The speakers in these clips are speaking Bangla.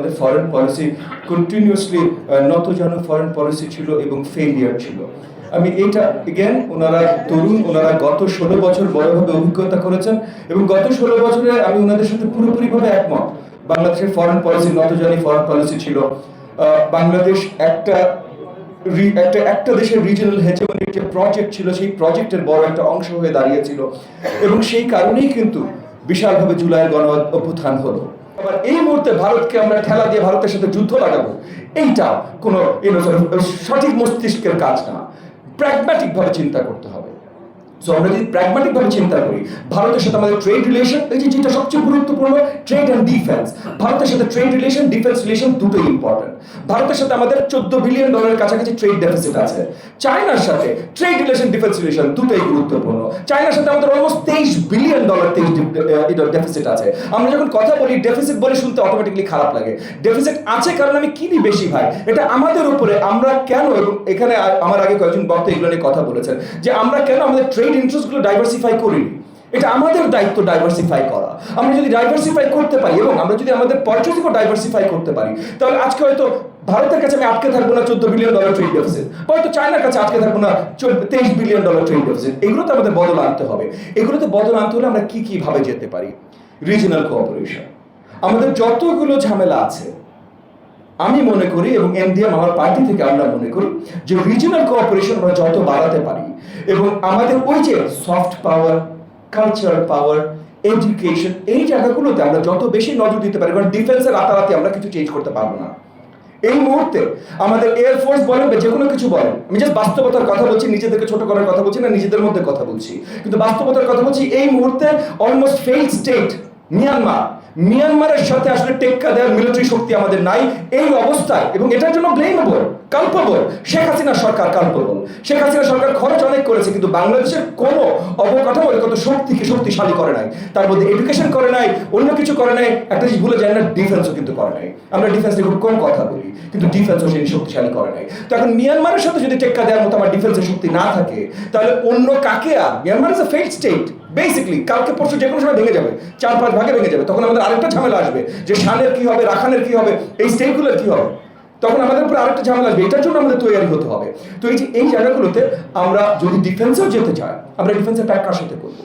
আমাদের ফরেন পলিসি কন্টিনিউয়াসলি নতজানু ফরেন পলিসি ছিল এবং ফেলিয়ার ছিল। আমি এটা এগেন, ওনারা তরুণ, ওনারা গত 16 বছর বড়ভাবে অভিজ্ঞতা করেছেন এবং গত 16 বছরে আমি ওনাদের সাথে পুরোপুরিভাবে একমত। বাংলাদেশের ফরেন পলিসি নতজানি ফরেন পলিসি ছিল। বাংলাদেশ একটা দেশের রিজিওনাল হেজেমনির যে প্রজেক্ট ছিল, সেই প্রজেক্টের বড় একটা অংশ হয়ে দাঁড়িয়েছিল এবং সেই কারণেই কিন্তু বিশালভাবে জুলাইয়ের গণ অভ্যুত্থান হলো। আবার এই মুহূর্তে ভারতকে আমরা ঠেলা দিয়ে ভারতের সাথে যুদ্ধ লাগাবো, এইটা কোনো সঠিক মস্তিষ্কের কাজ না। প্র্যাগম্যাটিক ভাবে চিন্তা করতে হবে। সো আমরা যদি প্র্যাগম্যাটিক ভাবে চিন্তা করি, ভারতের সাথে আমাদের ট্রেড রিলেশন, এই যেটা সবচেয়ে গুরুত্বপূর্ণ, ট্রেড অ্যান্ড ডিফেন্স। ভারতের সাথে ট্রেড রিলেশন, ডিফেন্স রিলেশন দুটোই ইম্পর্টেন্ট। ভারতের সাথে আমাদের $14 বিলিয়ন কাছাকাছি ট্রেড ডেফিসিট আছে। চায়নার সাথে ট্রেড রিলেশন, ডিফেন্স রিলেশন দুটোই গুরুত্বপূর্ণ। চায়নার সাথে আমাদের অলমোস্ট $23 বিলিয়ন ডেফিসিট আছে। আমরা যখন কথা বলি ডেফিসিট বলে শুনতে অটোমেটিকলি খারাপ লাগে। ডেফিসিট আছে কারণ আমি কিনি বেশি ভাই, এটা আমাদের উপরে। আমরা কেন, এবং এখানে আমার আগে কয়েকজন বক্তা এগুলো নিয়ে কথা বলেছেন যে আমরা কেন আমাদের ট্রেড ইন্টারেস্টগুলো ডাইভার্সিফাই করিনি। এটা আমাদের দায়িত্ব ডাইভার্সিফাই করা। আমরা যদি ডাইভার্সিফাই করতে পারি এবং আমরা যদি আমাদের পারচেজিংও ডাইভার্সিফাই করতে পারি, তাহলে আজকে হয়তো ভারতের কাছে আমি আটকে থাকবো না $14 বিলিয়ন ট্রেড ডেফিসিট, হয়তো চায়নার কাছে আটকে থাকবো না $23 বিলিয়ন ট্রেড ডেফিসিট। এগুলোতে আমাদের বদল আনতে হবে। এগুলোতে বদল আনতে হলে আমরা কি ভাবে যেতে পারি? Regional cooperation. আমাদের যতগুলো ঝামেলা আছে, আমি মনে করি এবং এমডিএম আমার পার্টি থেকে আমরা মনে করি যে রিজিওনাল কোঅপারেশন আমরা যত বাড়াতে পারি এবং আমাদের ওই যে সফট পাওয়ার, কালচারাল পাওয়ার, এডুকেশন, এই জায়গাগুলোতে আমরা যত বেশি নজর দিতে পারি, কারণ ডিফেন্সে রাতারাতি আমরা কিছু চেঞ্জ করতে পারবো না। এই মুহূর্তে আমাদের এয়ারফোর্স বলেন বা যে কোনো কিছু বলেন, আমি জাস্ট বাস্তবতার কথা বলছি, নিজেদেরকে ছোট করার কথা বলছি না, নিজেদের মধ্যে কথা বলছি, কিন্তু বাস্তবতার কথা বলছি। এই মুহূর্তে অলমোস্ট ফেইল্ড স্টেট মিয়ানমারের সাথে আসলে টেক্কা দেওয়ার মিলিটারি শক্তি আমাদের নাই। এই অবস্থায়, এবং এটার জন্য ব্লেমেবল, কালপেবল শেখ হাসিনা সরকার, কালপেবল শেখ হাসিনা সরকার খরচ অনেক করেছে, কিন্তু বাংলাদেশের কোনো অবকাঠামো কত শক্তিশালী করে নাই। তার মধ্যে এডুকেশন করে নাই, অন্য কিছু করে নাই। একটা জিনিস ভুলে যায় না, ডিফেন্সও কিন্তু করে নাই। আমরা ডিফেন্স নিয়ে খুব কম কথা বলি, কিন্তু ডিফেন্সও সেই শক্তিশালী করে নাই। তো এখন মিয়ানমারের সাথে যদি টেক্কা দেওয়ার মতো আমার ডিফেন্সের শক্তি না থাকে, তাহলে অন্য কাকে? আর Myanmar is a failed state basically. কালকে পরশু যে কোনো সময় ভেঙে যাবে, 4-5 ভাগে ভেঙে যাবে। তখন আমাদের আরেকটা ঝামেলা আসবে যে শানের কি হবে, রাখানের কি হবে, এই স্টেটগুলোর কি হবে। তখন আমাদের উপরে আরেকটা ঝামেলা আসবে। এটার জন্য আমাদের তৈরি হতে হবে। তো এই জায়গাগুলোতে আমরা যদি ডিফেন্সেও যেতে চাই, আমরা ডিফেন্সের প্যাক কার সাথে করবো?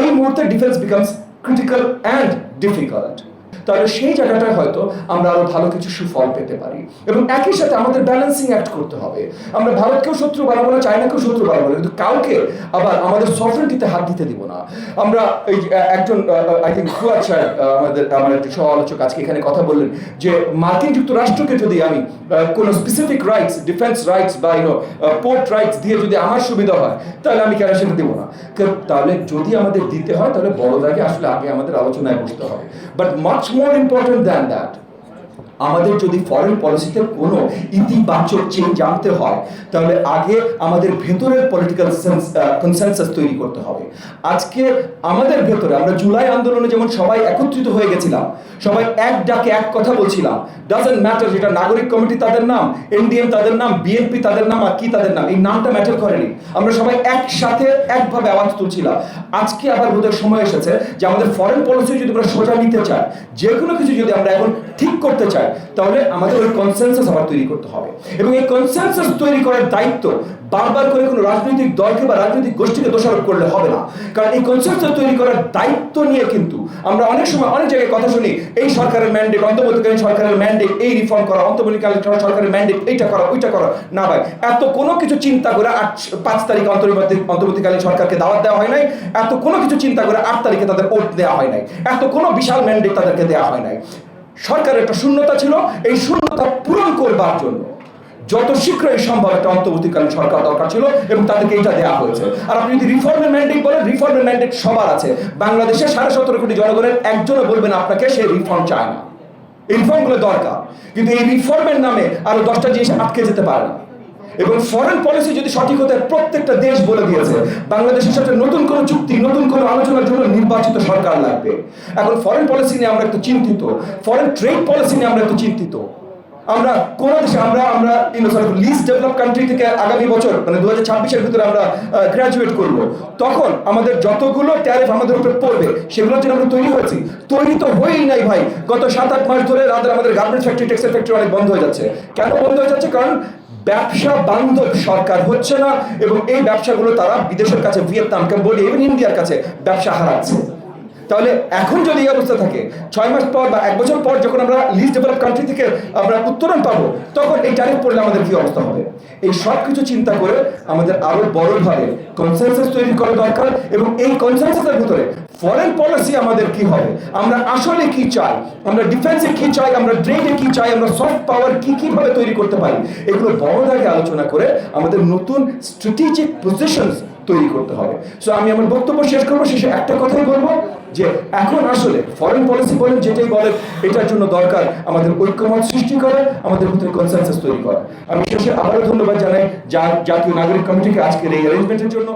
এই মুহূর্তে defence becomes critical and difficult. তাহলে সেই জায়গাটায় হয়তো আমরা আরো ভালো কিছু সুফল পেতে পারি। এবং একই সাথে আমাদের ব্যালেন্সিং অ্যাক্ট করতে হবে। আমরা ভারতকেও শত্রু বানাবো না, চায়নাকেও শত্রু বানাবো না, কিন্তু কাউকে আবার আমাদের সফরেনিটিতে হাত দিতে দিব না। আমরা এই একজন আই থিঙ্ক ফুয়াদ সাহেব, আমার একটি সহ আলোচক আজকে এখানে কথা বললেন যে মার্কিন যুক্তরাষ্ট্রকে যদি আমি কোনো স্পেসিফিক রাইটস, ডিফেন্স রাইটস বা পোর্ট রাইটস দিয়ে যদি আমার সুবিধা হয়, তাহলে আমি কেন সেটা দেবো না? তাহলে যদি আমাদের দিতে হয়, তাহলে বড় দাগে আসলে আগে আমাদের আলোচনায় বসতে হবে। But much more important than that, আমাদের যদি ফরেন পলিসিতে কোনো ইতিবাচক চেঞ্জ আনতে হয়, তাহলে আগে আমাদের ভেতরের পলিটিক্যাল কনসেনসাস তৈরি করতে হবে। আজকে আমাদের ভেতরে আমরা জুলাই আন্দোলনে যেমন সবাই একত্রিত হয়ে গেছিলাম, সবাই এক ডাকে এক কথা বলছিলাম, ডাজন্ট ম্যাটার যেটা নাগরিক কমিটি তাদের নাম, এনডিএম তাদের নাম, বিএনপি তাদের নাম, আর কি তাদের নাম, এই নামটা ম্যাটার করেনি। আমরা সবাই একসাথে একভাবে আওয়াজ তুলছিলাম। আজকে আবার বোধহয় সময় এসেছে যে আমাদের ফরেন পলিসি যদি আমরা সোজা নিতে চাই, যে কোনো কিছু যদি আমরা এখন ঠিক করতে চাই, তাহলে আমাদের ওই কনসেনসাস আবার তৈরি করতে হবে। এবং এই কনসেনসাস তৈরি করার দায়িত্ব বারবার করে কোনো রাজনৈতিক দলকে বা রাজনৈতিক গোষ্ঠীকে দোষারোপ করলে হবে না। কারণ এই কনসেনসাস তৈরি করার দায়িত্ব নিয়ে কিন্তু আমরা অনেক সময় অনেক জায়গায় কথা শুনি, এই সরকারের ম্যান্ডেট, অন্তর্বর্তীকালীন সরকারের ম্যান্ডেট এই রিফর্ম করা, অন্তর্বর্তীকালীন সরকারের ম্যান্ডেট এইটা করা, ওইটা করা। না ভাই, এত কোনো কিছু চিন্তা করে 5 তারিখে অন্তর্বর্তীকালীন সরকারকে দাওয়াত দেওয়া হয় নাই, এত কোনো কিছু চিন্তা করে 8 তারিখে তাদের ভোট দেওয়া হয় নাই, এত কোনো বিশাল ম্যান্ডেট তাদেরকে দেওয়া হয় নাই। সরকারের একটা শূন্যতা ছিল, এই শূন্যতা পূরণ করবার জন্য যত শীঘ্রই সম্ভব একটা অন্তর্বর্তীকালীন সরকার দরকার ছিল এবং তাদেরকে এটা দেওয়া হয়েছে। আর আপনি যদি রিফর্মের ম্যান্ডেট বলেন, রিফর্মের ম্যান্ডেট সবার আছে। বাংলাদেশের 17.5 কোটি জনগণের একজনও বলবেন আপনাকে সে রিফর্ম চায় না। এই রিফর্মগুলো দরকার, কিন্তু এই রিফর্মের নামে আরো 10টা জিনিস আটকে যেতে পারে না। এবং ফরেন পলিসি যদি সঠিক হতে, প্রত্যেকটা দেশ বলে দিয়েছে বাংলাদেশের সাথে নতুন কোনো চুক্তি, নতুন কোনো আলোচনার জন্য নির্বাচিত সরকার লাগবে। এখন ফরেন পলিসি নিয়ে আমরা একটু চিন্তিত, ফরেন ট্রেড পলিসি নিয়ে আমরা একটু চিন্তিত। আমরা কোন দেশে আমরা আমরা লিস্ট ডেভেলপ কান্ট্রি থেকে আগামী বছর মানে 2026-এর ভিতরে আমরা গ্রাজুয়েট করব, তখন আমাদের যতগুলো ট্যারিফ আমাদের উপরে পড়বে সেগুলোর জন্য আমরা তৈরি হয়েছি? তৈরি তো হয়েই নাই ভাই। গত 7-8 মাস ধরে আমাদের গার্মেন্টস ফ্যাক্টরি, টেক্সটাইল ফ্যাক্টরি অনেক বন্ধ হয়ে যাচ্ছে। কেন বন্ধ হয়ে যাচ্ছে? কারণ ব্যবসা বান্ধব সরকার হচ্ছে না, এবং এই ব্যবসাগুলো তারা বিদেশের কাছে, ভিয়েতনাম, কম্বোডিয়া, ইভেন ইন্ডিয়ার কাছে ব্যবসা হারাচ্ছে। তাহলে এখন যদি এই অবস্থা থাকে, 6 মাস পর বা 1 বছর পর যখন আমরা লিস্ট ডেভেলপ কান্ট্রি থেকে আমরা উত্তরণ পাবো, তখন এই ট্যারিফ পড়লে আমাদের কি অবস্থা হবে? এই সব কিছু চিন্তা করে আমাদের আরো বড়ভাবে কনসেনসাস তৈরি করা দরকার, এবং এই কনসেনসাসের ভিতরে ফরেন পলিসি আমাদের কি হবে, আমরা আসলে কি চাই, আমরা ডিফেন্সে কি চাই, আমরা ট্রেডে কি চাই, আমরা সফট পাওয়ার কিভাবে তৈরি করতে পারি, এগুলো বড় আগে আলোচনা করে আমাদের নতুন স্ট্র্যাটেজিক পজিশনস তৈরি করতে হবে। সো আমি আমার বক্তব্য শেষ করবো, শেষে একটা কথাই বলবো যে এখন আসলে ফরেন পলিসি বলেন, যেটাই বলেন, এটার জন্য দরকার আমাদের ঐক্যমত সৃষ্টি করা, আমাদের ভিতরে কনসেনসাস তৈরি করা। আমি শেষে আবারও ধন্যবাদ জানাই জাতীয় নাগরিক কমিটিকে আজকের এই অ্যারেঞ্জমেন্টের জন্য।